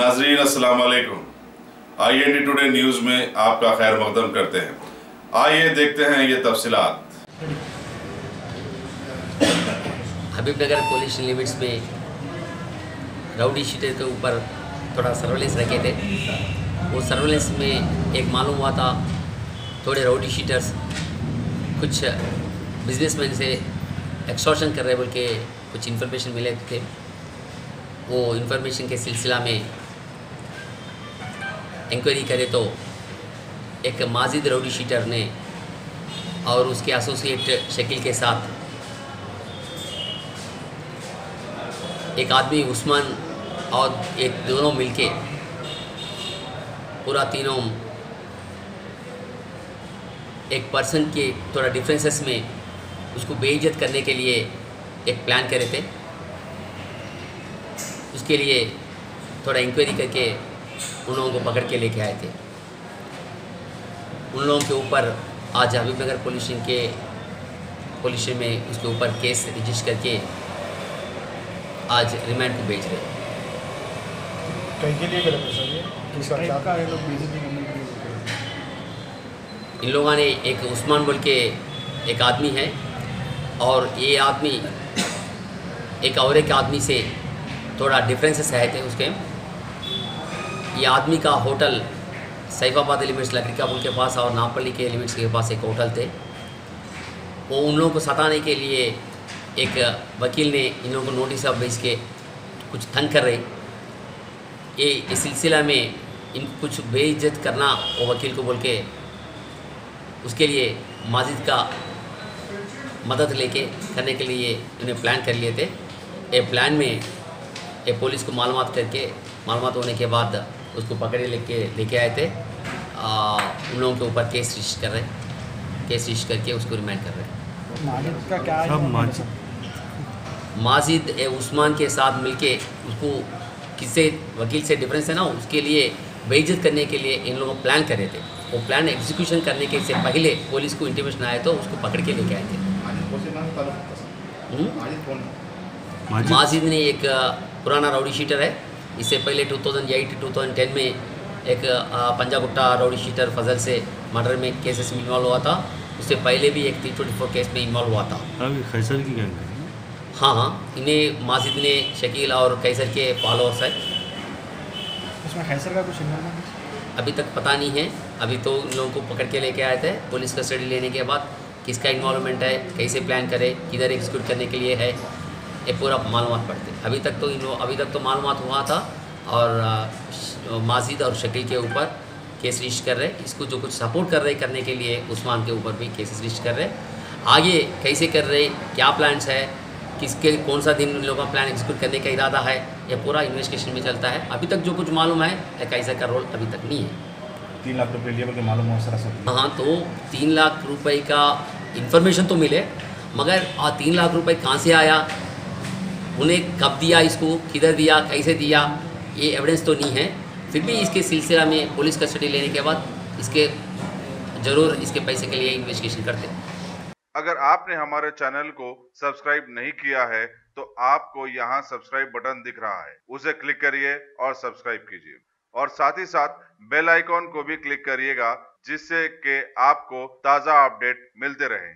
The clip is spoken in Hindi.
नाजरीन अस्सलाम वालेकुम। IND टुडे न्यूज़ में आपका खैर मकदम करते हैं। आइए देखते हैं ये तफसीलात। हबीबनगर पुलिस लिमिट्स में राउडी शीटर के ऊपर थोड़ा सर्वेलेंस रखे थे। वो सर्वेलेंस में एक मालूम हुआ था थोड़े राउडी शीटर्स कुछ बिजनेसमैन से एक्सटॉर्शन कर रहे बोल के कुछ इन्फॉर्मेशन मिले थे। वो इन्फॉर्मेशन के सिलसिला में इंक्वायरी करे तो एक माजिद राउडी शीटर ने और उसके एसोसिएट शकील के साथ एक आदमी उस्मान और एक दोनों मिलके पूरा तीनों एक पर्सन के थोड़ा डिफरेंसेस में उसको बेइज्जत करने के लिए एक प्लान करे थे। उसके लिए थोड़ा इंक्वायरी करके उन लोगों को पकड़ के लेके आए थे। उन लोगों के ऊपर आज हबीबनगर पुलिस में उसके ऊपर केस रजिस्टर करके आज रिमांड को भेज रहे हैं। कहीं के लिए करे सर ये किस टाइप का ये लोग बीजेपी करने के लिए? इन लोगों ने एक उस्मान बोल के एक आदमी है और ये आदमी एक और एक आदमी से थोड़ा डिफरेंसेस आए थे उसके। ये आदमी का होटल सैफाबाद लिमिट्स लकड़िका पुल के पास और नापल्ली के लिमिट्स के पास एक होटल थे। वो उन लोगों को सताने के लिए एक वकील ने इन लोगों को नोटिस ऑफ भेज के कुछ तंग कर रहे। ये इस सिलसिला में इन कुछ बेइज्जत करना वो वकील को बोल के उसके लिए माजिद का मदद लेके करने के लिए इन्हें प्लान कर लिए थे। ये प्लान में ये पुलिस को मालूमात होने के बाद उसको पकड़े लेके आए थे। उन लोगों के ऊपर केस रजिस्टर करके उसको रिमांड कर रहे हैं। माजिद का क्या है? माजिद उस्मान के साथ मिलके उसको किससे वकील से डिफरेंस है ना, उसके लिए बेइज्जत करने के लिए इन लोगों प्लान कर रहे थे। वो प्लान एग्जीक्यूशन करने के से पहले पुलिस को इंटीमेशन आया तो उसको पकड़ के लेके आए थे। माजिद ने एक पुराना राउडी शीटर है। इससे पहले 2008-2010 में एक पंजागुट्टा राउडी शीटर फजल से मर्डर में केसेस में इन्वॉल्व हुआ था। उससे पहले भी एक 324 केस में इन्वॉल्व हुआ था। अभी कैसर की गैंग है? हाँ, इन्हें माजिद ने शकील और कैसर के फॉलोअर्स है। इसमें कैसर का कुछ इन्वॉल्वमेंट है? अभी तक पता नहीं है। अभी तो इन लोगों को पकड़ के लेके आए थे। पुलिस कस्टडी लेने के बाद किसका इन्वॉल्वमेंट है, कैसे प्लान करे, किधर एग्जीक्यूट करने के लिए है, ये पूरा मालूमात पड़ते। अभी तक तो मालूमात हुआ था और माजिद और शकील के ऊपर केस रजिस्टर कर रहे। इसको जो कुछ सपोर्ट कर रहे करने के लिए उस्मान के ऊपर भी केसेस रजिस्टर कर रहे। आगे कैसे कर रहे, क्या प्लान्स है, किसके कौन सा दिन इन लोगों का प्लान एग्जीक्यूट करने का इरादा है, ये पूरा इन्वेस्टिगेशन में चलता है। अभी तक जो कुछ मालूम है कैसा का रोल अभी तक नहीं है। 3 लाख रुपये लिए बल्कि मालूम हो सर सब। हाँ, तो 3 लाख रुपए का इन्फॉर्मेशन तो मिले, मगर 3 लाख रुपए कहाँ से आया, उन्हें कब दिया, इसको किधर दिया, कैसे दिया, ये एविडेंस तो नहीं है। फिर भी इसके सिलसिला में पुलिस कस्टडी लेने के बाद ज़रूर इसके पैसे के लिए इन्वेस्टिगेशन करते हैं। अगर आपने हमारे चैनल को सब्सक्राइब नहीं किया है तो आपको यहाँ सब्सक्राइब बटन दिख रहा है, उसे क्लिक करिए और सब्सक्राइब कीजिए और साथ ही साथ बेल आइकॉन को भी क्लिक करिएगा जिससे कि आपको ताज़ा अपडेट मिलते रहें।